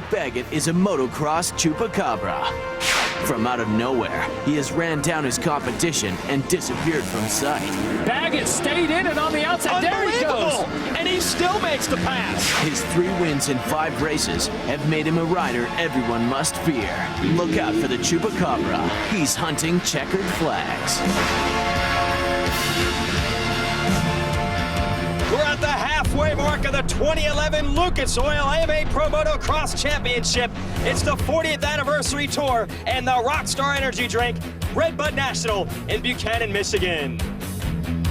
Blake Baggett is a motocross chupacabra. From out of nowhere, he has ran down his competition and disappeared from sight. Baggett stayed in it on the outside. There he goes. And he still makes the pass. His 3 wins in 5 races have made him a rider everyone must fear. Look out for the chupacabra. He's hunting checkered flags. We're at the halfway mark of the 2011 Lucas Oil AMA Pro Motocross Championship. It's the 40th anniversary tour and the Rockstar Energy Drink, Red Bud National in Buchanan, Michigan.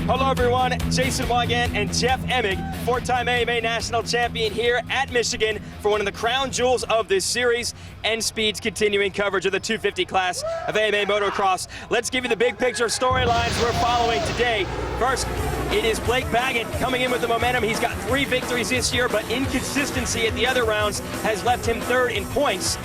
Hello everyone, Jason Wygant and Jeff Emig, 4-time AMA National Champion here at Michigan for one of the crown jewels of this series, and Speed's continuing coverage of the 250 class of AMA Motocross. Let's give you the big picture storylines we're following today. First, it is Blake Baggett coming in with the momentum. He's got 3 victories this year, but inconsistency at the other rounds has left him 3rd in points.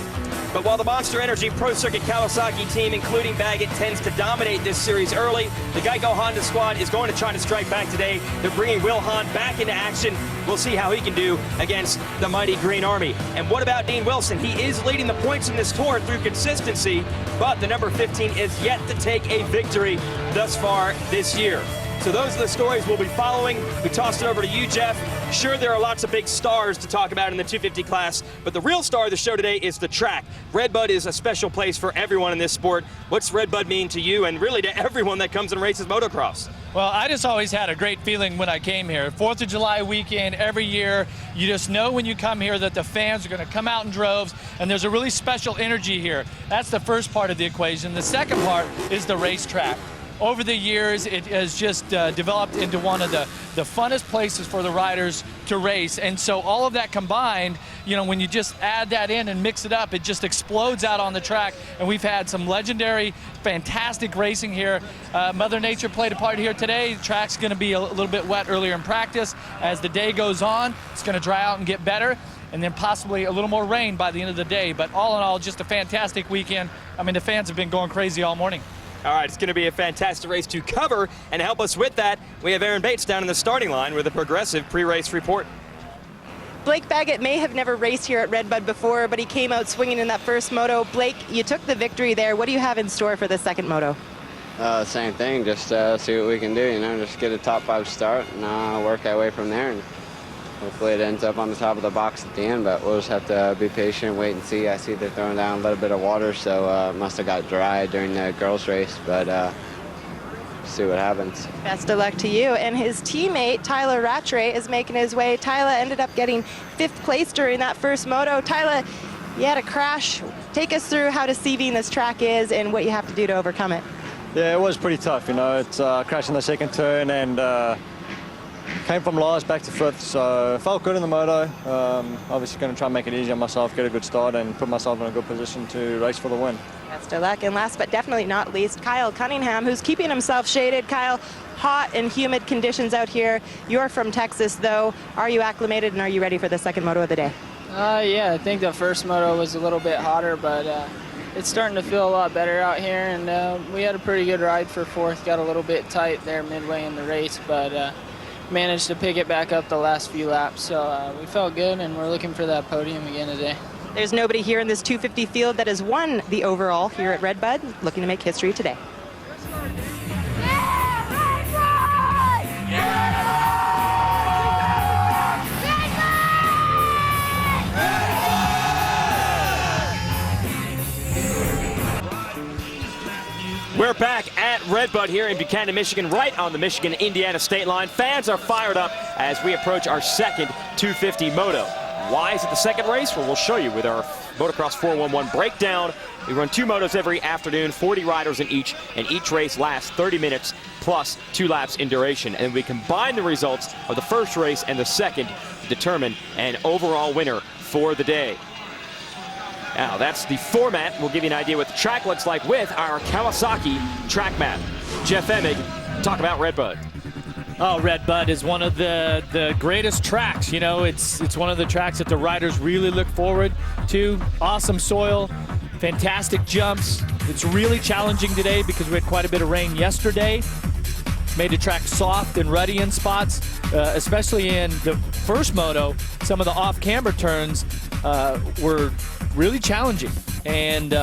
But while the Monster Energy Pro Circuit Kawasaki team, including Baggett, tends to dominate this series early, the Geico Honda squad is going to try to strike back today. They're bringing Will Hahn back into action. We'll see how he can do against the mighty Green Army. And what about Dean Wilson? He is leading the points in this tour through consistency, but the number 15 is yet to take a victory thus far this year. So those are the stories we'll be following. We tossed it over to you, Jeff. Sure, there are lots of big stars to talk about in the 250 class, but the real star of the show today is the track. Red Bud is a special place for everyone in this sport. What's Red Bud mean to you and really to everyone that comes and races motocross? Well, I just always had a great feeling when I came here. 4th of July weekend, every year, you just know when you come here that the fans are going to come out in droves, and there's a really special energy here. That's the first part of the equation. The second part is the racetrack. Over the years, it has just developed into one of the funnest places for the riders to race. And so all of that combined, you know, when you just add that in and mix it up, it just explodes out on the track. And we've had some legendary, fantastic racing here. Mother Nature played a part here today. The track's going to be a little bit wet earlier in practice. As the day goes on, it's going to dry out and get better, and then possibly a little more rain by the end of the day. But all in all, just a fantastic weekend. I mean, the fans have been going crazy all morning. All right, it's going to be a fantastic race to cover, and to help us with that, we have Aaron Bates down in the starting line with a Progressive pre-race report. Blake Baggett may have never raced here at Red Bud before, but he came out swinging in that first moto. Blake, you took the victory there. What do you have in store for the second moto? Same thing, just see what we can do, you know, just get a top 5 start and work our way from there. And hopefully it ends up on the top of the box at the end, but we'll just have to be patient, wait and see. I see they're throwing down a little bit of water, so it must have got dry during the girls' race, but see what happens. Best of luck to you. And his teammate, Tyler Rattray, is making his way. Tyler ended up getting 5th place during that first moto. Tyler, you had a crash. Take us through how deceiving this track is and what you have to do to overcome it. Yeah, it was pretty tough, you know. It's crashed in the second turn and came from last back to 5th, so felt good in the moto. Obviously going to try and make it easy on myself, get a good start and put myself in a good position to race for the win. Best of luck. And last but definitely not least, Kyle Cunningham, who's keeping himself shaded. Kyle, hot and humid conditions out here. You're from Texas, though. Are you acclimated and are you ready for the second moto of the day? Yeah, I think the first moto was a little bit hotter, but it's starting to feel a lot better out here, and we had a pretty good ride for 4th. Got a little bit tight there midway in the race, but managed to pick it back up the last few laps, so we felt good, and we're looking for that podium again today. There's nobody here in this 250 field that has won the overall here at Red Bud, looking to make history today. We're back at Red Bud here in Buchanan, Michigan, right on the Michigan-Indiana state line. Fans are fired up as we approach our second 250 moto. Why is it the second race? Well, we'll show you with our Motocross 411 breakdown. We run 2 motos every afternoon, 40 riders in each, and each race lasts 30 minutes plus 2 laps in duration. And we combine the results of the first race and the second to determine an overall winner for the day. Now, that's the format. We'll give you an idea what the track looks like with our Kawasaki track map. Jeff Emig, talk about Red Bud. Oh, Red Bud is one of the greatest tracks. You know, it's one of the tracks that the riders really look forward to. Awesome soil, fantastic jumps. It's really challenging today because we had quite a bit of rain yesterday. made the track soft and ruddy in spots, especially in the first moto. Some of the off-camber turns were really challenging. And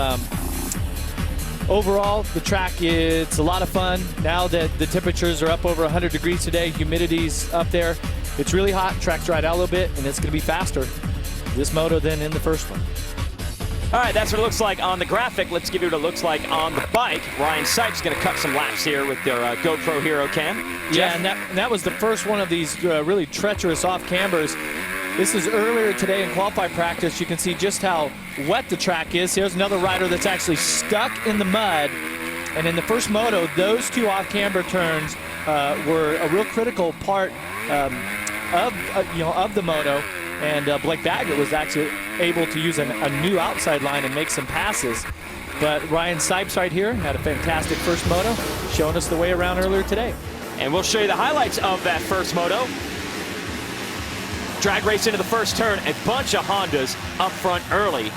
overall, the track, it's a lot of fun. Now that the temperatures are up over 100 degrees today, humidity's up there, it's really hot, track's dried out a little bit, and it's gonna be faster this moto than in the first one. All right, that's what it looks like on the graphic. Let's give you what it looks like on the bike. Ryan Sipes going to cut some laps here with their GoPro Hero cam. Yeah, and that was the first one of these really treacherous off-cambers. This is earlier today in qualifying practice. You can see just how wet the track is. Here's another rider that's actually stuck in the mud. And in the first moto, those two off-camber turns were a real critical part of the moto. And Blake Baggett was actually able to use a new outside line and make some passes. But Ryan Sipes right here had a fantastic first moto, showing us the way around earlier today. And we'll show you the highlights of that first moto. Drag race into the first turn, a bunch of Hondas up front early.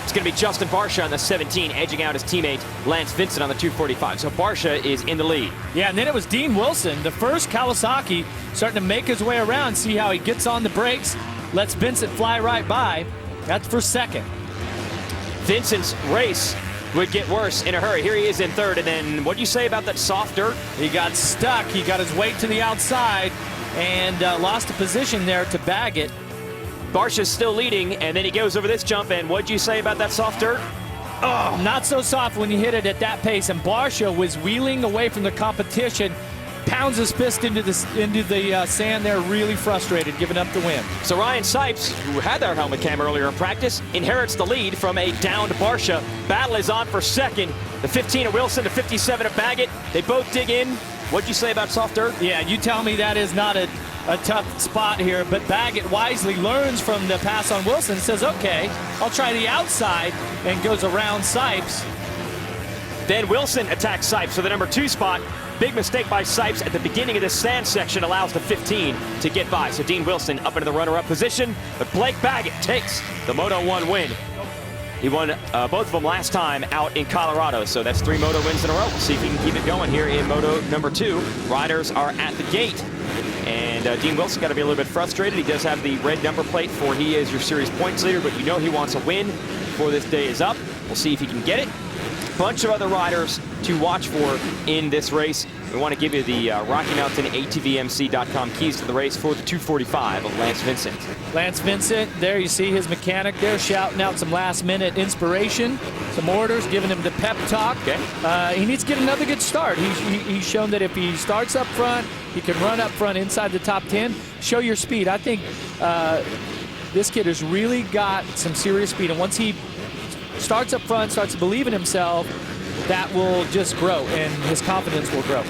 It's going to be Justin Barcia on the 17, edging out his teammate Lance Vincent on the 245. So Barcia is in the lead. Yeah, and then it was Dean Wilson, the first Kawasaki, starting to make his way around, see how he gets on the brakes, lets Vincent fly right by. That's for second. Vincent's race would get worse in a hurry. Here he is in third, and then what do you say about that soft dirt? He got stuck. He got his weight to the outside and lost a position there to Baggett. Barcia's still leading, and then he goes over this jump, and what do you say about that soft dirt? Oh, not so soft when you hit it at that pace, and Barcia was wheeling away from the competition, pounds his fist into the sand there, really frustrated, giving up the win. So Ryan Sipes, who had their helmet cam earlier in practice, inherits the lead from a downed Barcia. Battle is on for second. The 15 of Wilson, the 57 of Baggett. They both dig in. What'd you say about soft dirt? Yeah, you tell me that is not a tough spot here, but Baggett wisely learns from the pass on Wilson and says, okay, I'll try the outside, and goes around Sipes. Then Wilson attacks Sipes for the number 2 spot. Big mistake by Sipes at the beginning of this sand section allows the 15 to get by. So Dean Wilson up into the runner-up position, but Blake Baggett takes the Moto 1 win. He won both of them last time out in Colorado, so that's 3 Moto wins in a row. We'll see if he can keep it going here in Moto number 2. Riders are at the gate, and Dean Wilson got to be a little bit frustrated. He does have the red number plate for he is your series points leader, but you know he wants a win before this day is up. We'll see if he can get it. Bunch of other riders to watch for in this race. We want to give you the Rocky Mountain ATVMC.com keys to the race for the 245 of Lance Vincent. Lance Vincent, there you see his mechanic there shouting out some last-minute inspiration, some orders, giving him the pep talk. Okay. He needs to get another good start. He's shown that if he starts up front, he can run up front inside the top 10, show your speed. I think this kid has really got some serious speed, and once he starts up front, starts to believe in himself, that will just grow, and his confidence will grow.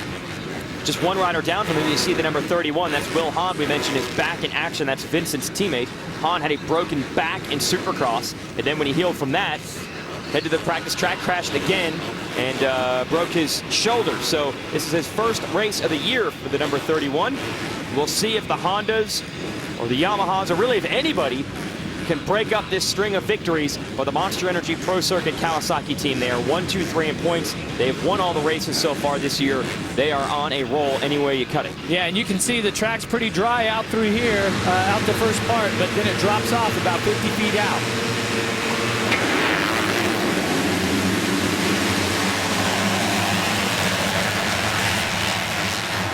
Just one rider down from him, you see the number 31, that's Will Hahn. We mentioned is back in action, that's Vincent's teammate. Hahn had a broken back in Supercross, and then when he healed from that, head to the practice track, crashed again, and broke his shoulder. So this is his first race of the year for the number 31. We'll see if the Hondas or the Yamahas, or really if anybody, can break up this string of victories for the Monster Energy Pro Circuit Kawasaki team. They are 1, 2, 3 in points. They've won all the races so far this year. They are on a roll any way you cut it. Yeah, and you can see the track's pretty dry out through here, out the first part, but then it drops off about 50 feet out.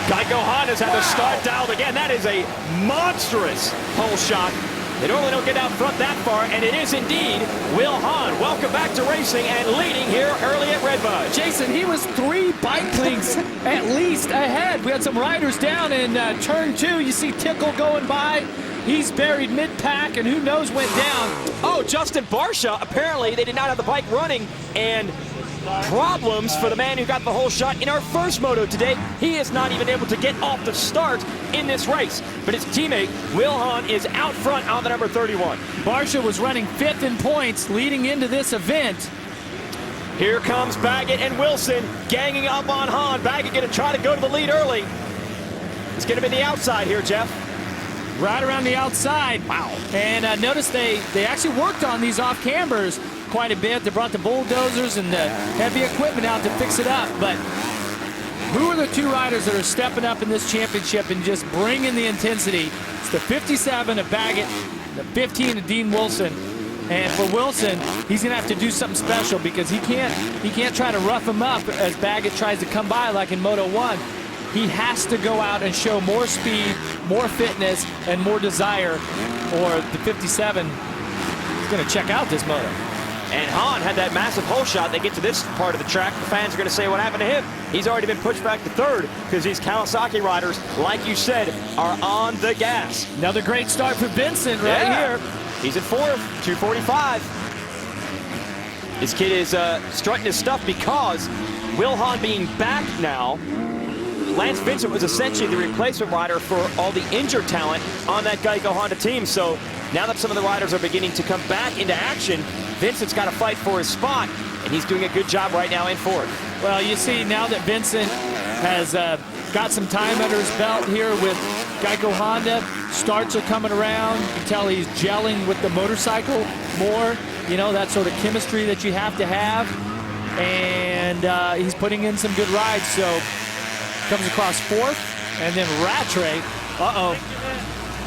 Geico Honda's had the start dialed again. That is a monstrous pole shot. They normally don't get out front that far, and it is indeed Will Hahn. Welcome back to racing and leading here early at Redbud. Jason, he was 3 bike lengths at least ahead. We had some riders down in turn 2. You see Tickle going by. He's buried mid-pack, and who knows went down. Oh, Justin Barcia, apparently they did not have the bike running, and problems for the man who got the whole shot in our first moto today. He is not even able to get off the start in this race. But his teammate, Will Hahn, is out front on the number 31. Barcia was running 5th in points leading into this event. Here comes Baggett and Wilson ganging up on Hahn. Baggett going to try to go to the lead early. It's going to be the outside here, Jeff. Right around the outside. Wow. And notice they actually worked on these off-cambers quite a bit. They brought the bulldozers and the heavy equipment out to fix it up, but Who are the two riders that are stepping up in this championship and just bringing the intensity? It's the 57 of Baggett, the 15 of Dean Wilson. And for Wilson, he's going to have to do something special because he can't try to rough him up as Baggett tries to come by like in Moto 1. He has to go out and show more speed, more fitness, and more desire, or the 57 is going to check out this moto. And Hahn had that massive hole shot. They get to this part of the track. The fans are going to say what happened to him. He's already been pushed back to third because these Kawasaki riders, like you said, are on the gas. Another great start for Vincent right here. He's at fourth, 2:45. This kid is strutting his stuff because Will Hahn being back now, Lance Vincent was essentially the replacement rider for all the injured talent on that Geico Honda team. So now that some of the riders are beginning to come back into action, Vincent's got to fight for his spot, and he's doing a good job right now in fourth. Well, you see now that Vincent has got some time under his belt here with Geico Honda, starts are coming around. You can tell he's gelling with the motorcycle more, you know, that sort of chemistry that you have to have. And he's putting in some good rides, so comes across fourth, and then Rattray,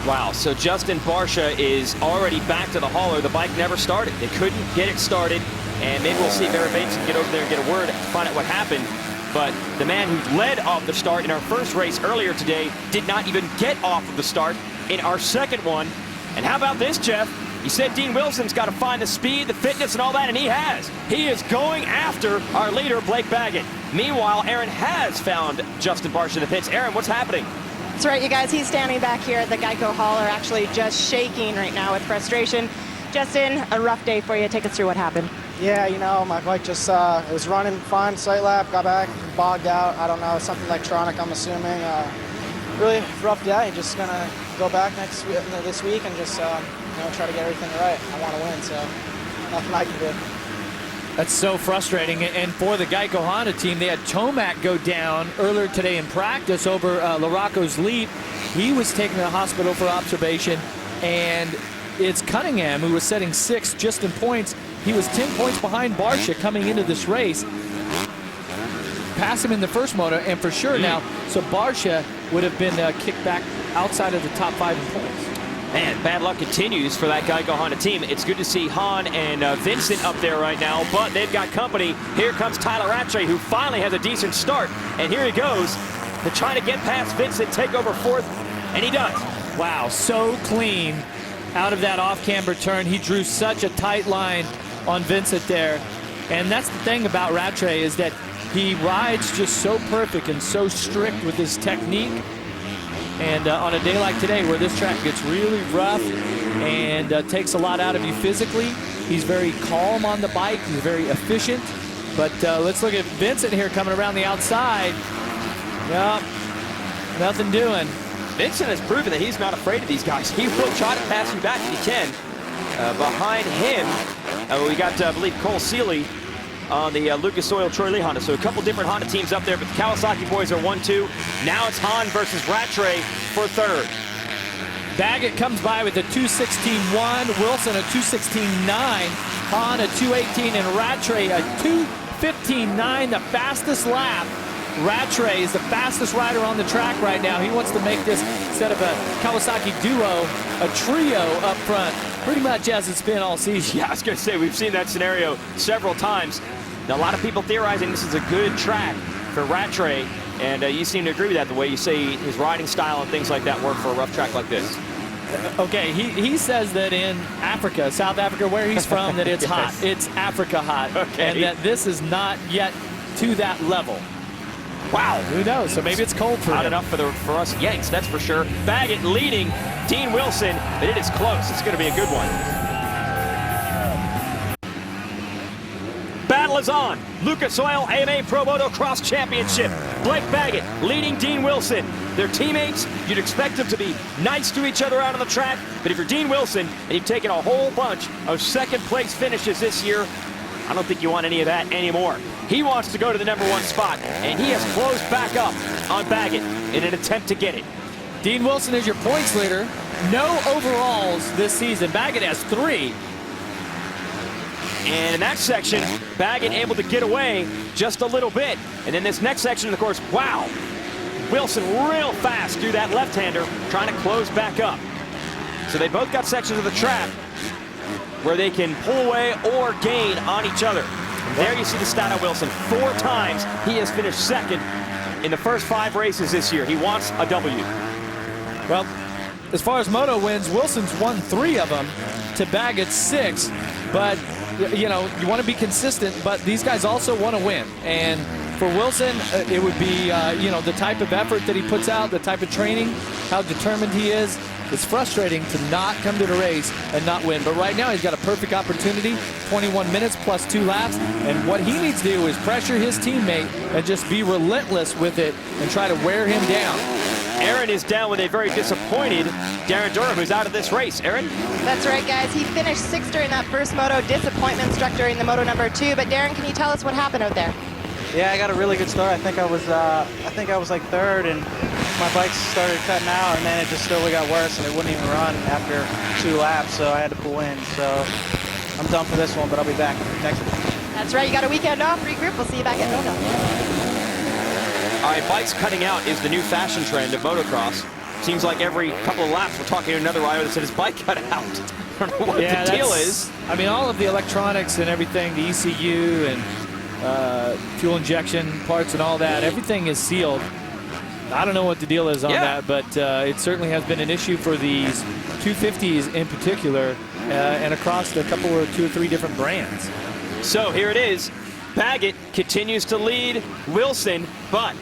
Wow, so Justin Barsha is already back to the hauler. The bike never started. They couldn't get it started, and maybe we'll see Barrett Bateson get over there and get a word to find out what happened. But the man who led off the start in our first race earlier today did not even get off of the start in our second one. And how about this, Jeff? You said Dean Wilson's got to find the speed, the fitness, and all that, and he has. He is going after our leader, Blake Baggett. Meanwhile, Aaron has found Justin Barsha in the pits. Aaron, what's happening? That's right, you guys. He's standing back here at the Geico hauler, actually just shaking right now with frustration. Justin, a rough day for you. Take us through what happened. Yeah, you know, my bike just, it was running fine, sight lap, got back, bogged out. I don't know, something electronic, I'm assuming. Really rough day. Just going to go back this week and just, you know, try to get everything right. I want to win, so nothing I can do. That's so frustrating. And for the Geico Honda team, they had Tomac go down earlier today in practice over Larocco's leap. He was taken to the hospital for observation, and it's Cunningham who was setting sixth just in points. He was 10 points behind Barsha coming into this race. Passed him in the first moto, and for sure now, so Barsha would have been kicked back outside of the top 5 in points. Man, bad luck continues for that Geico Honda team. It's good to see Hahn and Vincent up there right now, but they've got company. Here comes Tyler Rattray, who finally has a decent start, and here he goes to try to get past Vincent, take over fourth, and he does. Wow, so clean out of that off-camber turn. He drew such a tight line on Vincent there, and that's the thing about Rattray is that he rides just so perfect and so strict with his technique. And on a day like today where this track gets really rough and takes a lot out of you physically, he's very calm on the bike. He's very efficient. But let's look at Vincent here coming around the outside. Yep, nothing doing. Vincent has proven that he's not afraid of these guys. He will try to pass you back if he can. Behind him, we got, I believe, Cole Seeley on the Lucas Oil Troy Lee Honda. So a couple different Honda teams up there, but the Kawasaki boys are 1-2. Now it's Hahn versus Rattray for third. Baggett comes by with a 2:16.1, Wilson a 2:16.9, Hahn a 2:18, and Rattray a 2:15.9, the fastest lap. Rattray is the fastest rider on the track right now. He wants to make this, instead of a Kawasaki duo, a trio up front, pretty much as it's been all season. Yeah, I was going to say, we've seen that scenario several times. Now, a lot of people theorizing this is a good track for Rattray, and you seem to agree with that, the way you say his riding style and things like that work for a rough track like this. Okay, he says that in Africa, South Africa, where he's from, that it's hot. It's Africa hot, okay. And that this is not yet to that level. Wow. Who knows? So maybe it's cold for Not him. enough for us Yanks, that's for sure. Baggett leading Dean Wilson, but it is close. It's going to be a good one. Battle is on. Lucas Oil AMA Pro Motocross Championship. Blake Baggett leading Dean Wilson. They're teammates. You'd expect them to be nice to each other out on the track, but if you're Dean Wilson and you've taken a whole bunch of second place finishes this year, I don't think you want any of that anymore. He wants to go to the #1 spot, and he has closed back up on Baggett in an attempt to get it. Dean Wilson is your points leader. No overalls this season. Baggett has 3. And in that section, Baggett able to get away just a little bit. And then this next section, of course, wow. Wilson real fast through that left-hander, trying to close back up. So they both got sections of the track where they can pull away or gain on each other. There you see the stat of Wilson. 4 times he has finished second in the first 5 races this year. He wants a W. Well, as far as moto wins, Wilson's won 3 of them to Baggett's 6. But, you know, you want to be consistent, but these guys also want to win. And for Wilson, it would be, you know, the type of effort that he puts out, the type of training, how determined he is. It's frustrating to not come to the race and not win. But right now, he's got a perfect opportunity, 21 minutes plus 2 laps. And what he needs to do is pressure his teammate and just be relentless with it and try to wear him down. Aaron is down with a very disappointed Darren Durham, who's out of this race. Aaron? That's right, guys. He finished 6th during that first moto. Disappointment struck during the moto number 2. But Darren, can you tell us what happened out there? Yeah, I got a really good start. I think I was like 3rd, and my bike started cutting out, and then it just slowly got worse, and it wouldn't even run after 2 laps, so I had to pull in. So I'm done for this one, but I'll be back next week. That's right. You got a weekend off. Regroup. We'll see you back at Moto. All right, bikes cutting out is the new fashion trend of motocross. Seems like every couple of laps we're talking to another rider that said his bike cut out. I don't know what the deal is. I mean, all of the electronics and everything, the ECU and fuel injection parts and all that, everything is sealed. I don't know what the deal is on that, but it certainly has been an issue for these 250s in particular and across a couple or 2 or 3 different brands. So here it is. Baggett continues to lead Wilson, but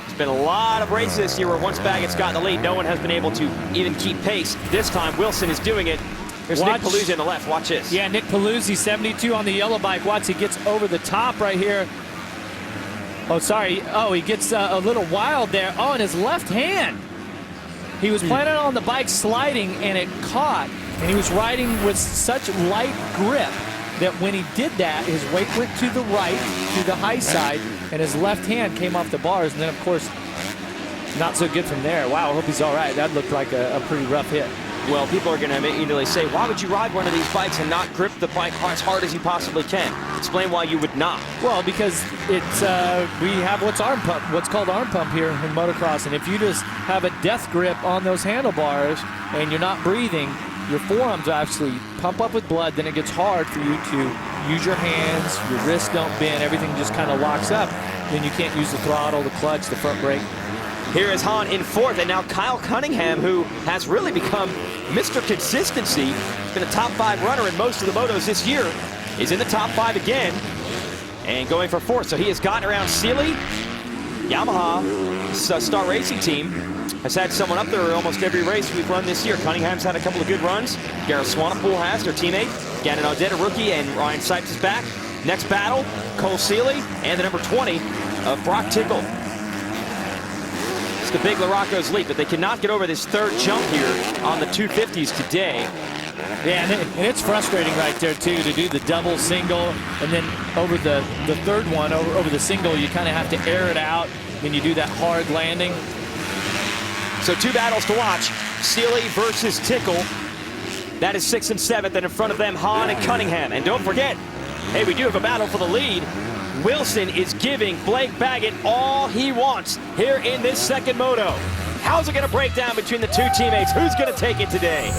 it's been a lot of races this year where once Baggett's gotten the lead, no one has been able to even keep pace. This time, Wilson is doing it. There's Nick Paluzzi on the left. Watch this. Yeah, Nick Paluzzi, 72 on the yellow bike. Watch, he gets over the top right here. Oh, sorry. Oh, he gets a little wild there. Oh, and his left hand. He was planning on the bike sliding, and it caught. And he was riding with such light grip that when he did that, his weight went to the right, to the high side, and his left hand came off the bars. And then, of course, not so good from there. Wow, I hope he's all right. That looked like a pretty rough hit. Well, people are going to immediately say, why would you ride one of these bikes and not grip the bike as hard as you possibly can? Explain why you would not. Well, because it's we have what's called arm pump here in motocross, and if you just have a death grip on those handlebars and you're not breathing, your forearms actually pump up with blood. Then it gets hard for you to use your hands, your wrists don't bend, everything just kind of locks up. Then you can't use the throttle, the clutch, the front brake. Here is Hahn in 4th, and now Kyle Cunningham, who has really become Mr. Consistency. He's been a top 5 runner in most of the motos this year. Is in the top 5 again and going for 4th. So he has gotten around Seeley. Yamaha, Star Racing Team, has had someone up there almost every race we've run this year. Cunningham's had a couple of good runs. Gareth Swanepoel has, their teammate. Gannon Audet, a rookie, and Ryan Sipes is back. Next battle, Cole Seeley and the number 20 of Brock Tickle. It's the big Larocco's leap, but they cannot get over this 3rd jump here on the 250s today. Yeah, and it's frustrating right there, too, to do the double single, and then over the 3rd one, over the single, you kind of have to air it out when you do that hard landing. So 2 battles to watch. Seeley versus Tickle. That is 6th and 7th, and in front of them, Hahn and Cunningham. And don't forget, hey, we do have a battle for the lead. Wilson is giving Blake Baggett all he wants here in this 2nd moto. How's it going to break down between the 2 teammates? Who's going to take it today?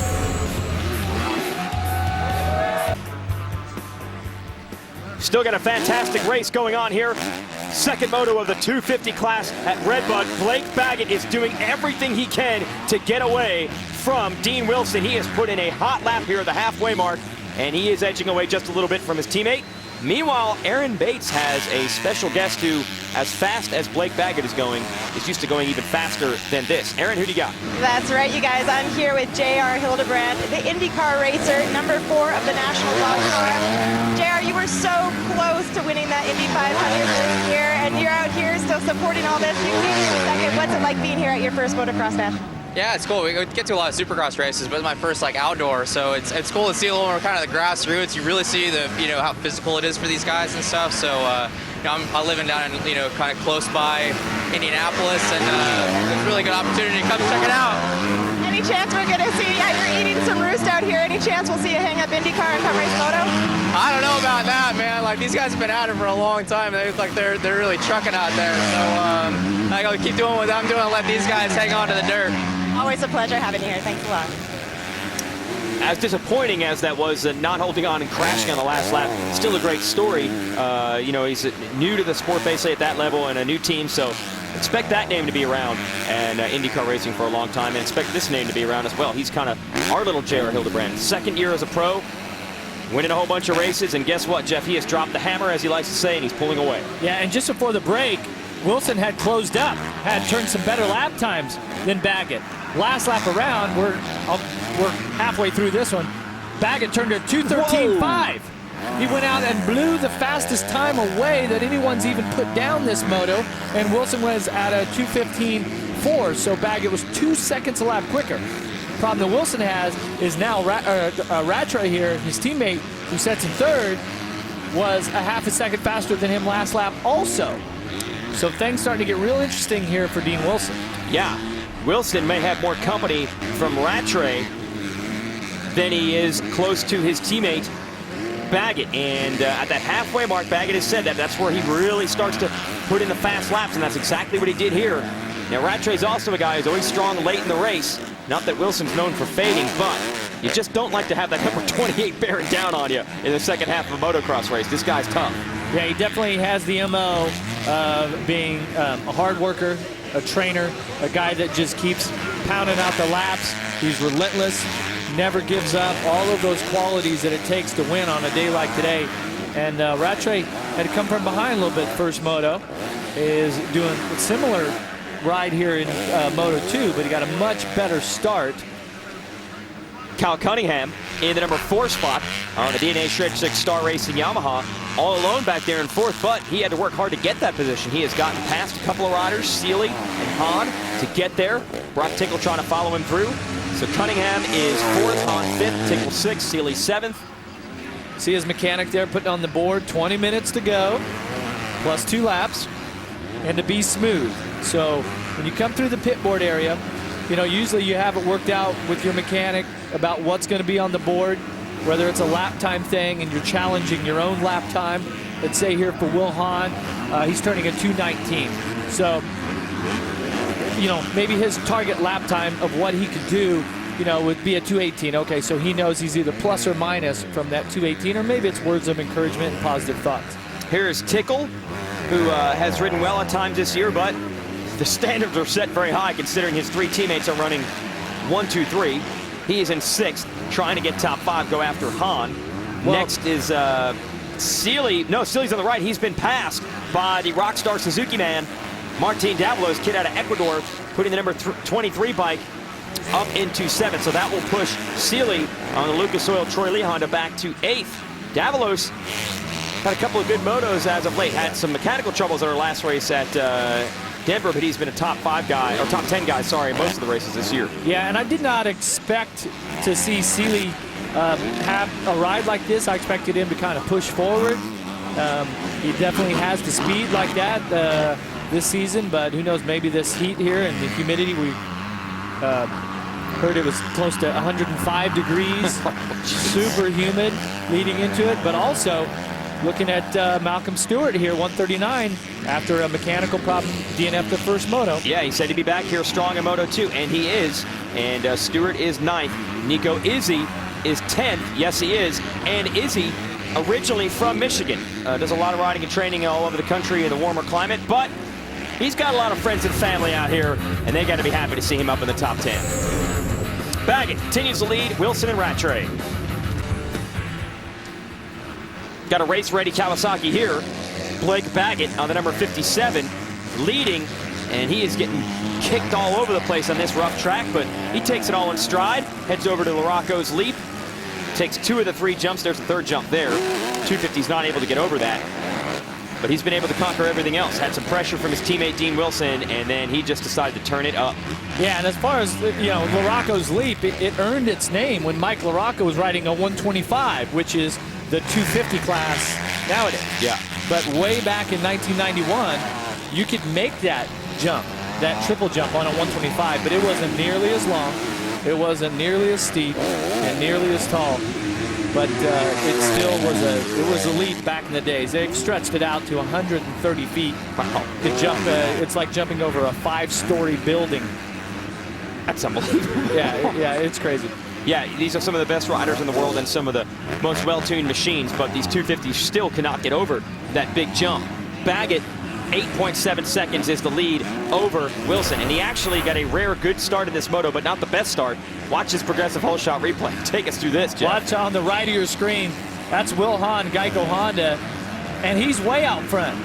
Still got a fantastic race going on here. 2nd moto of the 250 class at Redbud. Blake Baggett is doing everything he can to get away from Dean Wilson. He has put in a hot lap here at the halfway mark, and he is edging away just a little bit from his teammate. Meanwhile, Aaron Bates has a special guest who, as fast as Blake Baggett is going, is used to going even faster than this. Aaron, who do you got? That's right, you guys. I'm here with JR Hildebrand, the IndyCar racer, number 4 of the National Dog Show. JR, you were so close to winning that Indy 500 this year, and you're out here still supporting all this. You came in second. What's it like being here at your first motocross match? Yeah, it's cool. We get to a lot of supercross races, but it's my first outdoor, so it's cool to see a little more kind of the grassroots. You really see the how physical it is for these guys and stuff. So I'm living down in kind of close by Indianapolis, and it's a really good opportunity to come check it out. Any chance we're going to see, you're eating some roost out here. Any chance we'll see you hang up IndyCar and come race moto? I don't know about that, man. Like, these guys have been at it for a long time. They look like they're really trucking out there. So I gotta keep doing what I'm doing and let these guys hang on to the dirt. Always a pleasure having you here. Thanks a lot. As disappointing as that was, not holding on and crashing on the last lap, still a great story. You know, he's new to the sport basically at that level and a new team, so expect that name to be around and IndyCar racing for a long time, and expect this name to be around as well. He's kind of our little J.R. Hildebrand. Second year as a pro, winning a whole bunch of races, and guess what, Jeff? He has dropped the hammer, as he likes to say, and he's pulling away. Yeah, and just before the break, Wilson had closed up, had turned some better lap times than Baggett. Last lap around, we're halfway through this one. Baggett turned at 2:13.5. He went out and blew the fastest time away that anyone's even put down this moto, and Wilson was at a 2:15.4, so Baggett was 2 seconds a lap quicker. The problem that Wilson has is now Rattray here, his teammate, who sets in third, was a half a second faster than him last lap also. So things starting to get real interesting here for Dean Wilson. Yeah, Wilson may have more company from Rattray than he is close to his teammate Baggett. And at that halfway mark, Baggett has said that that's where he really starts to put in the fast laps, and that's exactly what he did here. Now, Rattray's also a guy who's always strong late in the race. Not that Wilson's known for fading, but you just don't like to have that number 28 bearing down on you in the second half of a motocross race. This guy's tough. Yeah, he definitely has the MO of being a hard worker, a trainer, a guy that just keeps pounding out the laps. He's relentless, never gives up, all of those qualities that it takes to win on a day like today. And Rattray had to come from behind a little bit first moto, is doing a similar ride here in Moto 2, but he got a much better start. Kyle Cunningham in the number 4 spot on the DNA Shred 6 Star Racing Yamaha, all alone back there in 4th, but he had to work hard to get that position. He has gotten past a couple of riders, Seeley and Hahn, to get there. Brock Tinkle trying to follow him through. So Cunningham is 4th, Hahn 5th, Tinkle 6th, Seeley 7th. See his mechanic there putting on the board, 20 minutes to go, plus 2 laps, and to be smooth. So when you come through the pit board area, you know, usually you have it worked out with your mechanic about what's going to be on the board, whether it's a lap time thing and you're challenging your own lap time. Let's say here for Will Hahn, he's turning a 2:19. So, you know, maybe his target lap time of what he could do, you know, would be a 2:18. Okay, so he knows he's either plus or minus from that 2:18, or maybe it's words of encouragement and positive thoughts. Here's Tickle, who has ridden well at times this year, but the standards are set very high considering his 3 teammates are running 1, 2, 3. He is in 6th, trying to get top 5, go after Hahn. Well, next is Seeley. No, Seeley's on the right. He's been passed by the Rockstar Suzuki man, Martin Davalos, kid out of Ecuador, putting the number 23 bike up into 7th. So that will push Seeley on the Lucas Oil Troy Lee Honda back to 8th. Davalos had a couple of good motos as of late. Had some mechanical troubles at our last race at Denver, but he's been a top 5 guy, or top 10 guy, sorry, in most of the races this year. Yeah, and I did not expect to see Seeley have a ride like this. I expected him to kind of push forward. He definitely has the speed like that this season, but who knows, maybe this heat here and the humidity, we heard it was close to 105 degrees, super humid leading into it, but also looking at Malcolm Stewart here, 139, after a mechanical problem, DNF the first moto. Yeah, he said he'd be back here strong in Moto 2, and he is. And Stewart is 9th. Nico Izzy is 10th. Yes, he is. And Izzy, originally from Michigan, does a lot of riding and training all over the country in the warmer climate, but he's got a lot of friends and family out here, and they got to be happy to see him up in the top 10. Baggett continues to lead Wilson and Rattray. Got a race-ready Kawasaki here. Blake Baggett on the number 57, leading, and he is getting kicked all over the place on this rough track, but he takes it all in stride, heads over to Larocco's Leap, takes 2 of the 3 jumps. There's the 3rd jump there. 250's not able to get over that, but he's been able to conquer everything else. Had some pressure from his teammate Dean Wilson, and then he just decided to turn it up. Yeah, and as far as, you know, Larocco's Leap, it earned its name when Mike Larocco was riding a 125, which is the 250 class nowadays. Yeah. But way back in 1991, you could make that jump, that triple jump on a 125, but it wasn't nearly as long. It wasn't nearly as steep and nearly as tall, but it still was elite back in the days. They've stretched it out to 130 feet. Wow. To jump, it's like jumping over a 5-story building. That's unbelievable. Yeah, it's crazy. Yeah, these are some of the best riders in the world and some of the most well-tuned machines, but these 250s still cannot get over that big jump. Baggett, 8.7 seconds is the lead over Wilson, and he actually got a rare good start in this moto, but not the best start. Watch his progressive whole shot replay. Take us through this, Jeff. Watch on the right of your screen. That's Will Hahn, Geico Honda, and he's way out front.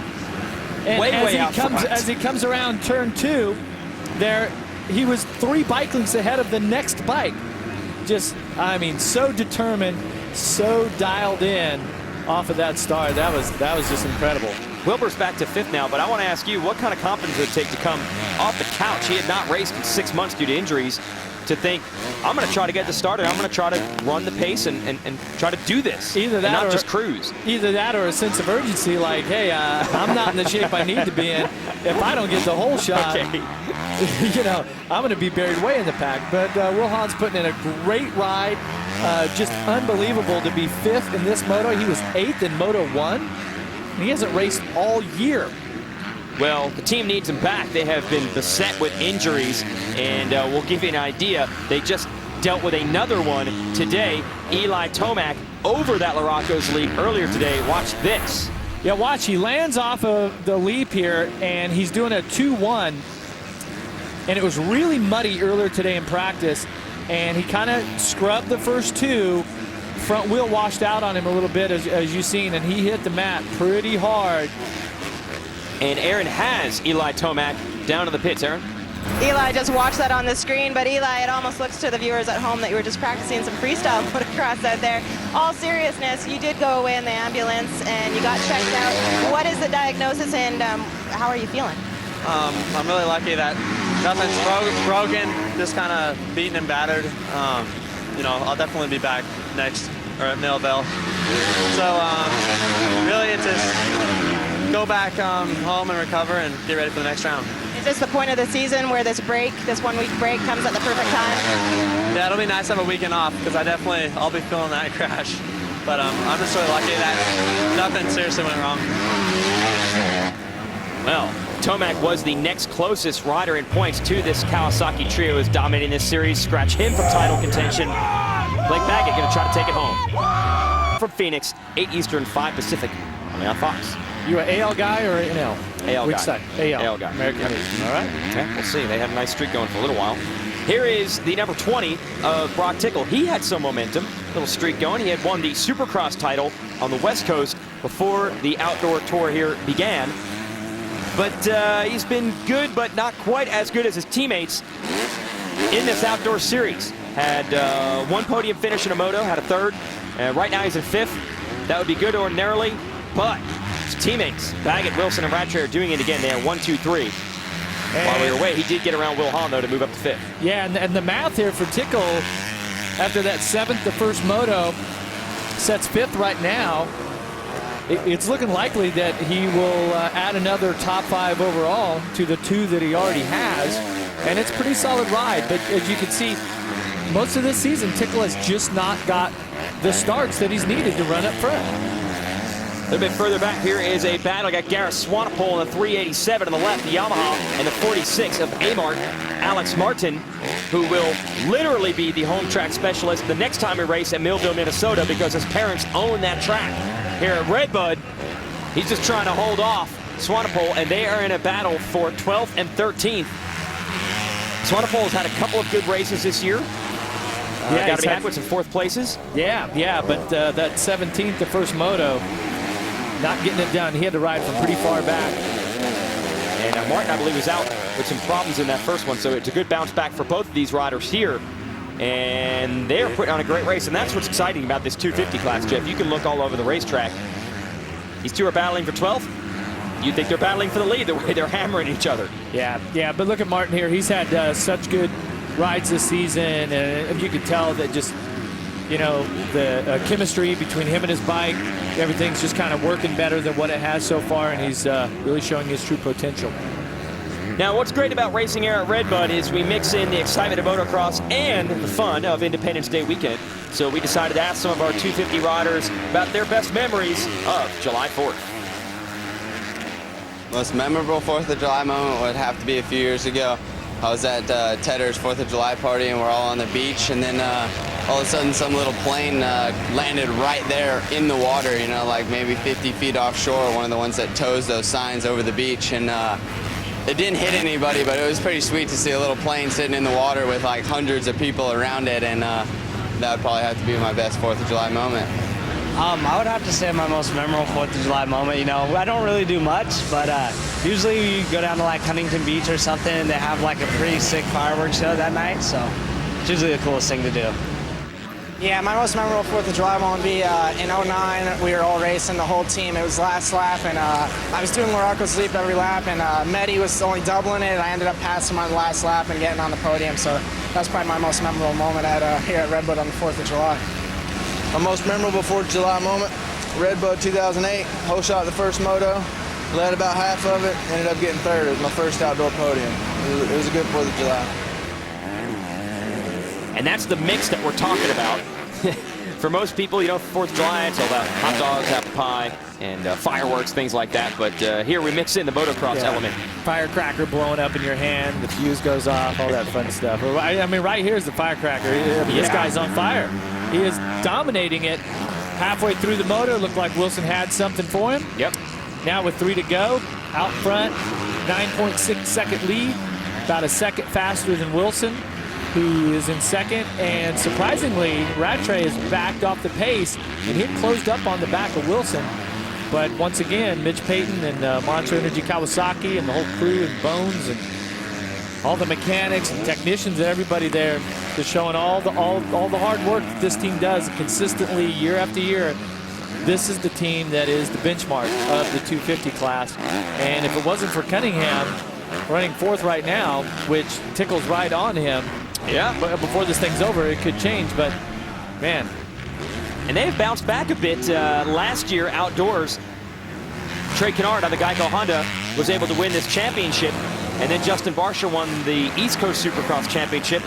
And way out front. As he comes around turn 2, there he was 3 bike lengths ahead of the next bike. Just, I mean, so determined, so dialed in off of that start. That was just incredible. Wilbur's back to 5th now, but I want to ask you, what kind of confidence would it take to come off the couch? He had not raced in 6 months due to injuries, to think, I'm going to try to get this started. I'm going to try to run the pace and try to do this. Either that and not or just cruise. Either that or a sense of urgency, like, hey, I'm not in the shape I need to be in. If I don't get the whole shot, you know, I'm going to be buried way in the pack. But Will Hahn's putting in a great ride. Just unbelievable to be 5th in this moto. He was 8th in Moto 1. And he hasn't raced all year. Well, the team needs him back. They have been beset with injuries, and we'll give you an idea. They just dealt with another one today. Eli Tomac over that Larocco's leap earlier today. Watch this. Yeah, watch. He lands off of the leap here, and he's doing a 2-1. And it was really muddy earlier today in practice, and he kind of scrubbed the first 2. Front wheel washed out on him a little bit, as you've seen, and he hit the mat pretty hard. And Aaron has Eli Tomac down to the pits. Aaron? Eli just watched that on the screen, but Eli, it almost looks to the viewers at home that you were just practicing some freestyle motocross out there. All seriousness, you did go away in the ambulance and you got checked out. What is the diagnosis and how are you feeling? I'm really lucky that nothing's broken, just kind of beaten and battered. You know, I'll definitely be back next or at Millville. So really it's just go back home and recover and get ready for the next round. Is this the point of the season where this break, this 1-week break, comes at the perfect time? Yeah, it'll be nice to have a weekend off because I'll be feeling that crash. But I'm just really lucky that nothing seriously went wrong. Well, Tomac was the next closest rider in points to this Kawasaki trio is dominating this series. Scratch him from title contention. Blake Baggett going to try to take it home. From Phoenix, 8 Eastern, 5 Pacific, only on Fox. You an AL guy or an NL? AL Which guy. side? AL. AL guy. American League. All right. Okay, we'll see. They had a nice streak going for a little while. Here is the number 20 of Brock Tickle. He had some momentum, little streak going. He had won the Supercross title on the West Coast before the outdoor tour here began. But he's been good, but not quite as good as his teammates in this outdoor series. Had 1 podium finish in a moto, had a 3rd. Right now he's in 5th. That would be good ordinarily, but his teammates, Baggett, Wilson, and Rattray are doing it again. They have 1, 2, 3. While we were away, he did get around Will Hahn, though, to move up to 5th. Yeah, and the math here for Tickle, after that 7th, the first moto, sets 5th right now. It's looking likely that he will add another top 5 overall to the 2 that he already has. And it's a pretty solid ride. But as you can see, most of this season, Tickle has just not got the starts that he's needed to run up front. A little bit further back here is a battle. Got Gareth Swanepoel in the 387 on the left, the Yamaha, and the 46 of AMA, Alex Martin, who will literally be the home track specialist the next time we race at Millville, Minnesota, because his parents own that track. Here at Redbud, he's just trying to hold off Swanepoel, and they are in a battle for 12th and 13th. Swanepoel has had a couple of good races this year. Got to be happy with some 4th places. Yeah, but that 17th, the first moto, not getting it done. He had to ride from pretty far back. And Martin, I believe, was out with some problems in that first one, so it's a good bounce back for both of these riders here. And they're putting on a great race, and that's what's exciting about this 250 class, Jeff. You can look all over the racetrack. These two are battling for 12th. You think they're battling for the lead the way they're hammering each other. Yeah, but look at Martin here. He's had such good rides this season, and you can tell that just, you know, the chemistry between him and his bike, everything's just kind of working better than what it has so far, and he's really showing his true potential. Now, what's great about racing here at Redbud is we mix in the excitement of motocross and the fun of Independence Day weekend. So we decided to ask some of our 250 riders about their best memories of July 4th. Most memorable 4th of July moment would have to be a few years ago. I was at Tedder's 4th of July party, and we're all on the beach, and then all of a sudden some little plane landed right there in the water, you know, like maybe 50 feet offshore, one of the ones that tows those signs over the beach. And it didn't hit anybody, but it was pretty sweet to see a little plane sitting in the water with like hundreds of people around it, and that would probably have to be my best 4th of July moment. I would have to say my most memorable 4th of July moment. You know, I don't really do much, but usually you go down to like Huntington Beach or something, and they have like a pretty sick fireworks show that night, so it's usually the coolest thing to do. Yeah, my most memorable 4th of July moment would be in 09. We were all racing, the whole team. It was last lap, and I was doing Morocco's leap every lap, and Mehdi was only doubling it. I ended up passing him on the last lap and getting on the podium, so that's probably my most memorable moment here at Redbud on the 4th of July. My most memorable 4th of July moment, Redbud 2008, whole shot the first moto, led about half of it, ended up getting third. It was my first outdoor podium. It was a good 4th of July. And that's the mix that we're talking about. For most people, you know, 4th of July, it's all about hot dogs, apple pie, and fireworks, things like that. But here we mix in the motocross element. Firecracker blowing up in your hand, the fuse goes off, all that fun stuff. I mean, right here is the firecracker. This guy's on fire. He is dominating it. Halfway through the motor, looked like Wilson had something for him. Yep. Now with 3 to go, out front, 9.6 second lead, about a second faster than Wilson, who is in second. And surprisingly, Rattray has backed off the pace, and he had closed up on the back of Wilson. But once again, Mitch Payton and Monster Energy Kawasaki and the whole crew and Bones and all the mechanics and technicians and everybody there is showing all the hard work that this team does consistently year after year. This is the team that is the benchmark of the 250 class. And if it wasn't for Cunningham running 4th right now, which tickles right on him, but before this thing's over, it could change. But man, and they've bounced back a bit. Last year outdoors, Trey Kennard on the Geico Honda was able to win this championship. And then Justin Barsha won the East Coast Supercross Championship.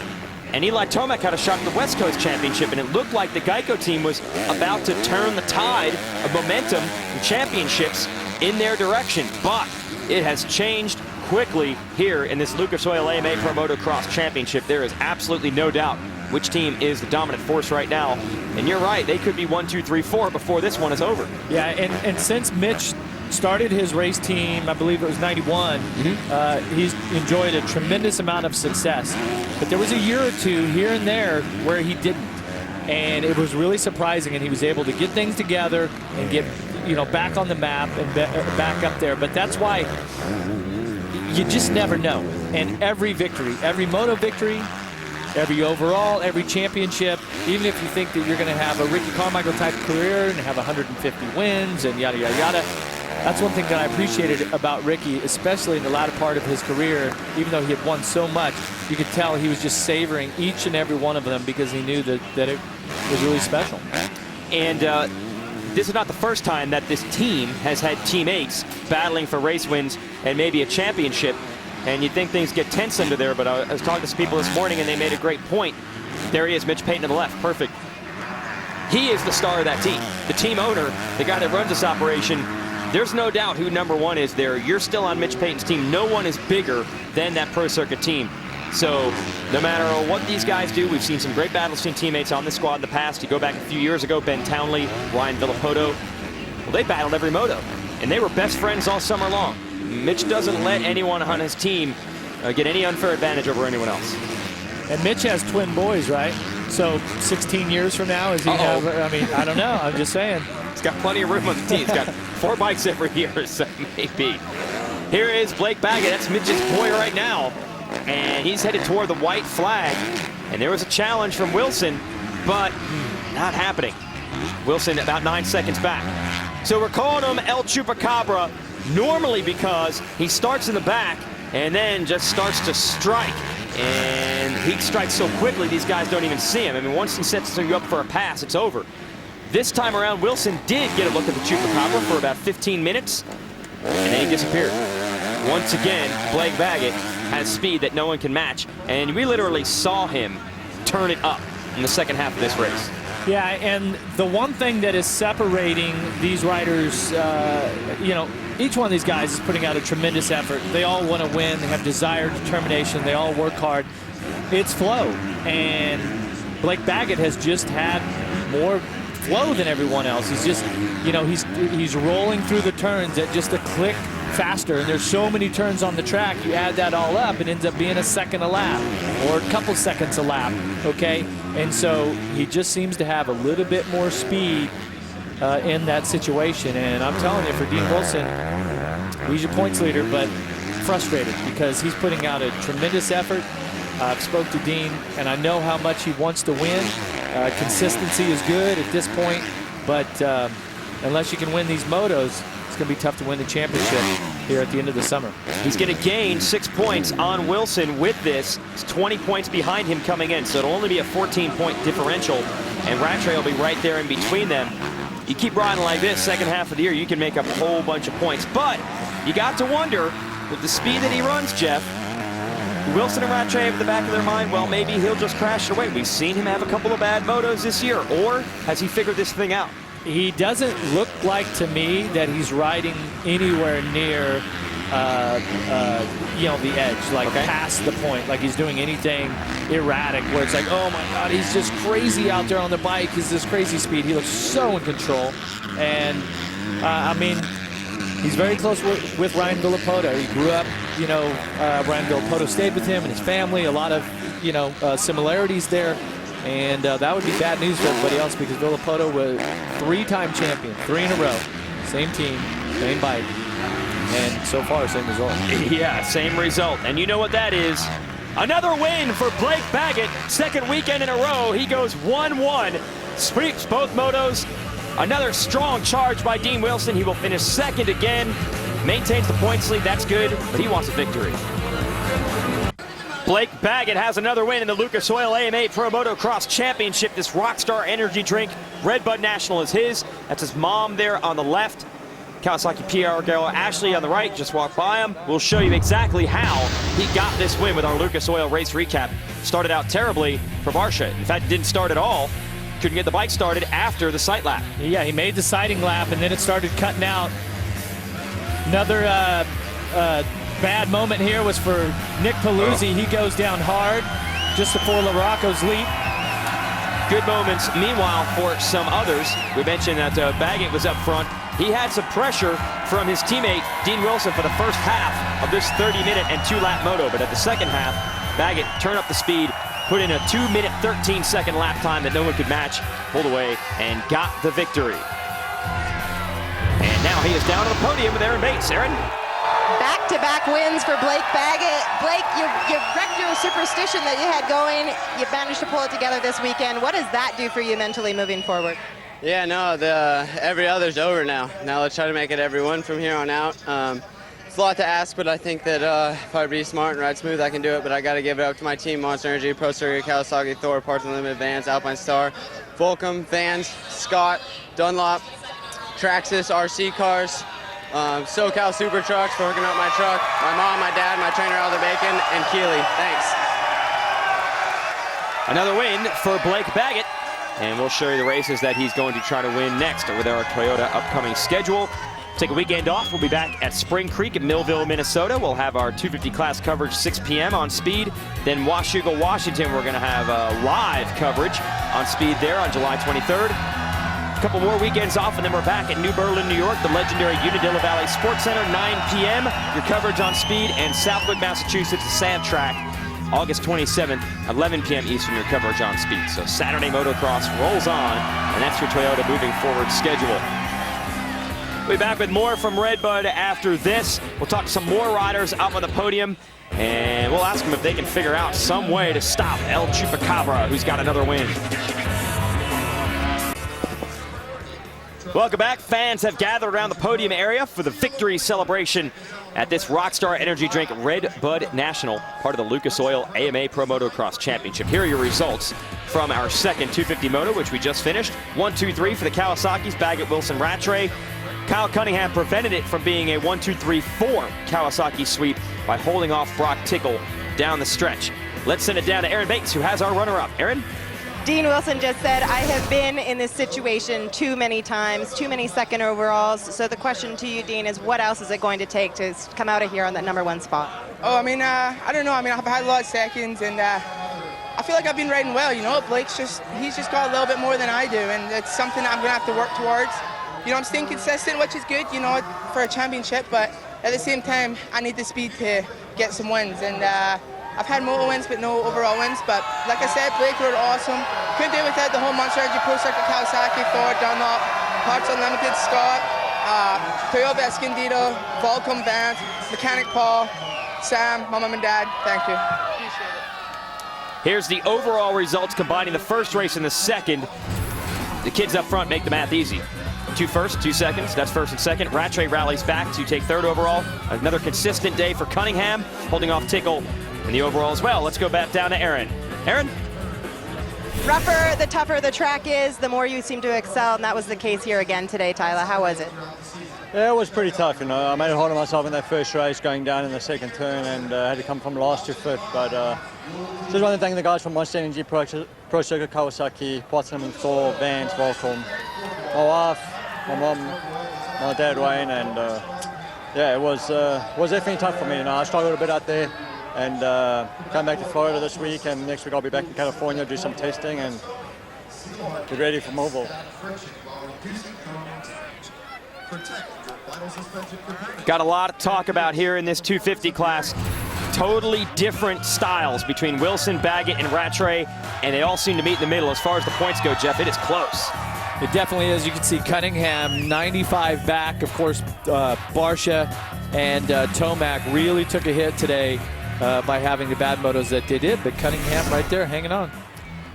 And Eli Tomac had a shot at the West Coast Championship. And it looked like the Geico team was about to turn the tide of momentum and championships in their direction. But it has changed quickly here in this Lucas Oil AMA Pro Motocross Championship. There is absolutely no doubt which team is the dominant force right now. And you're right, they could be 1, 2, 3, 4 before this one is over. Yeah, and since Mitch started his race team, I believe it was 91, he's enjoyed a tremendous amount of success. But there was a year or two here and there where he didn't. And it was really surprising, and he was able to get things together and get, you know, back on the map and back up there. But that's why you just never know. And every victory, every moto victory, every overall, every championship, even if you think that you're going to have a Ricky Carmichael type career and have 150 wins and yada, yada, yada, that's one thing that I appreciated about Ricky, especially in the latter part of his career. Even though he had won so much, you could tell he was just savoring each and every one of them because he knew that it was really special. And this is not the first time that this team has had teammates battling for race wins and maybe a championship. And you'd think things get tense under there, but I was talking to some people this morning and they made a great point. There he is, Mitch Payton to the left, perfect. He is the star of that team. The team owner, the guy that runs this operation, there's no doubt who #1 is there. You're still on Mitch Payton's team. No one is bigger than that Pro Circuit team. So no matter what these guys do, we've seen some great Battlestein teammates on this squad in the past. You go back a few years ago, Ben Townley, Ryan Villapoto. Well, they battled every moto, and they were best friends all summer long. Mitch doesn't let anyone on his team get any unfair advantage over anyone else. And Mitch has twin boys, right? So 16 years from now, is he have, I mean, I don't know. I'm just saying. He's got plenty of room on the team. He's got 4 bikes every year, so maybe. Here is Blake Baggett. That's Mitch's boy right now. And he's headed toward the white flag. And there was a challenge from Wilson, but not happening. Wilson about 9 seconds back. So we're calling him El Chupacabra normally because he starts in the back and then just starts to strike. And he strikes so quickly, these guys don't even see him. I mean, once he sets you up for a pass, it's over. This time around, Wilson did get a look at the Chupacabra for about 15 minutes, and then he disappeared. once again, Blake Baggett has speed that no one can match, and we literally saw him turn it up in the second half of this race. Yeah, and the one thing that is separating these riders, you know, each one of these guys is putting out a tremendous effort. They all want to win. They have desire, determination. They all work hard. It's flow, and Blake Baggett has just had more flow than everyone else. He's just, you know, he's rolling through the turns at just a click faster, and there's so many turns on the track. You add that all up, it ends up being a second a lap or a couple seconds a lap, okay? And so he just seems to have a little bit more speed in that situation. And I'm telling you, for Dean Wilson, he's your points leader, but frustrated because he's putting out a tremendous effort. I've spoke to Dean, and I know how much he wants to win. Consistency is good at this point, but unless you can win these motos, it's going to be tough to win the championship here at the end of the summer. He's going to gain 6 points on Wilson with this. It's 20 points behind him coming in, so it'll only be a 14-point differential, and Rattray will be right there in between them. You keep riding like this second half of the year, you can make up a whole bunch of points. But you got to wonder, with the speed that he runs, Jeff, Wilson and Rattray have at the back of their mind, well, maybe he'll just crash away. We've seen him have a couple of bad motos this year. Or has he figured this thing out? He doesn't look like to me that he's riding anywhere near, you know, the edge, like past the point, like he's doing anything erratic where it's like, oh my God, he's just crazy out there on the bike. He's this crazy speed. He looks so in control. And I mean, he's very close with Ryan Villapoto. He grew up, you know, Ryan Villapoto stayed with him and his family. A lot of, you know, similarities there. And that would be bad news for everybody else because Villapoto was 3-time champion, 3 in a row. Same team, same bike. And so far, same result. Yeah, same result. And you know what that is. Another win for Blake Baggett. Second weekend in a row. He goes 1-1. Sweeps both motos. Another strong charge by Dean Wilson. He will finish second again. Maintains the points lead. That's good, but he wants a victory. Blake Baggett has another win in the Lucas Oil AMA Pro Motocross Championship. This Rockstar energy drink, Red Bud National, is his. That's his mom there on the left. Kawasaki PR girl Ashley on the right. Just walked by him. We'll show you exactly how he got this win with our Lucas Oil race recap. Started out terribly for Varsha. In fact, didn't start at all. Couldn't get the bike started after the sight lap. Yeah, he made the sighting lap, and then it started cutting out. Another bad moment here was for Nick Paluzzi. He goes down hard just before LaRocco's leap. Good moments, meanwhile, for some others. We mentioned that Baggett was up front. He had some pressure from his teammate, Dean Wilson, for the first half of this 30-minute and 2-lap moto. But at the second half, Baggett turned up the speed, put in a 2-minute, 13-second lap time that no one could match, pulled away, and got the victory. And now he is down on the podium with Aaron Bates. Aaron? Back-to-back wins for Blake Baggett. Blake, you wrecked your superstition that you had going. You managed to pull it together this weekend. What does that do for you mentally moving forward? Yeah, no, every other's over now. Now let's try to make it every one from here on out. It's a lot to ask, but I think that if I be smart and ride smooth, I can do it. But I got to give it up to my team, Monster Energy, Pro Circuit, Kawasaki, Thor, Parts Unlimited, Vans, Alpine Star, Volcom, Vans, Scott, Dunlop, Traxxas, RC Cars, SoCal Super Trucks for hooking up my truck, my mom, my dad, my trainer, Alder Bacon, and Keeley. Thanks. Another win for Blake Baggett. And we'll show you the races that he's going to try to win next with our Toyota upcoming schedule. Take a weekend off. We'll be back at Spring Creek in Millville, Minnesota. We'll have our 250 class coverage 6 p.m. on Speed. Then Washougal, Washington, we're going to have live coverage on Speed there on July 23rd. A couple more weekends off, and then we're back at New Berlin, New York, the legendary Unadilla Valley Sports Center, 9 p.m. Your coverage on Speed, and Southwick, Massachusetts, Sand Track, August 27th, 11 p.m. Eastern, your coverage on Speed. So Saturday motocross rolls on, and that's your Toyota moving forward schedule. We'll be back with more from Red Bud after this. We'll talk to some more riders up on the podium, and we'll ask them if they can figure out some way to stop El Chupacabra, who's got another win. Welcome back. Fans have gathered around the podium area for the victory celebration at this Rockstar Energy Drink Red Bud National, part of the Lucas Oil AMA Pro Motocross Championship. Here are your results from our second 250 moto, which we just finished. 1, 2, 3 for the Kawasaki's, Baggett, Wilson, Rattray. Kyle Cunningham prevented it from being a 1-2-3-4 Kawasaki sweep by holding off Brock Tickle down the stretch. Let's send it down to Aaron Bates, who has our runner-up. Aaron? Dean Wilson just said, I have been in this situation too many times, too many second overalls. So the question to you, Dean, is what else is it going to take to come out of here on that #1 spot? Oh, I mean, I don't know. I mean, I've had a lot of seconds, and I feel like I've been riding well. You know, Blake's he's just got a little bit more than I do, and it's something that I'm going to have to work towards. You know, I'm staying consistent, which is good, you know, for a championship, but at the same time, I need the speed to get some wins. And I've had moto wins, but no overall wins. But like I said, Blake rode awesome. Couldn't do it without the whole Monster Energy Pro Circuit Kawasaki, Thor, Dunlop, Parts Unlimited, Scott, Toyota Escondido, Volcom Vance, Mechanic Paul, Sam, my mom and dad. Thank you. Appreciate it. Here's the overall results combining the first race and the second. The kids up front make the math easy. 2 firsts, 2 seconds. That's first and second. Rattray rallies back to take third overall. Another consistent day for Cunningham, holding off Tickle in the overall as well. Let's go back down to Aaron. Aaron? Rougher, the tougher the track is, the more you seem to excel, and that was the case here again today, Tyler. How was it? Yeah, it was pretty tough, you know. I made it hard on myself in that first race going down in the second turn and had to come from last to fifth. But just want to thank the guys from Monster Energy Pro Circuit Kawasaki, Potsdam, Thor, Vance, Volcom, my wife, my mom, my dad Wayne, and yeah, it was definitely tough for me. You know, I struggled a bit out there and come back to Florida this week, and next week I'll be back in California, do some testing and get ready for Mobile. Got a lot to talk about here in this 250 class. Totally different styles between Wilson, Baggett, and Rattray, and they all seem to meet in the middle. As far as the points go, Jeff, it is close. It definitely is. You can see Cunningham 95 back. Of course, Barsha and Tomac really took a hit today by having the bad motos that they did, but Cunningham right there hanging on.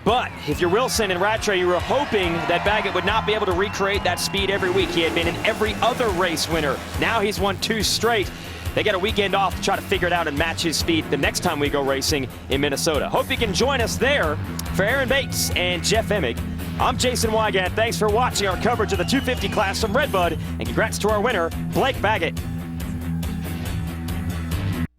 But if you're Wilson and Rattray, you were hoping that Baggett would not be able to recreate that speed every week. He had been in every other race winner. Now he's won 2 straight. They got a weekend off to try to figure it out and match his speed the next time we go racing in Minnesota. Hope you can join us there. For Aaron Bates and Jeff Emig, I'm Jason Wygant. Thanks for watching our coverage of the 250 class from Redbud, and congrats to our winner, Blake Baggett.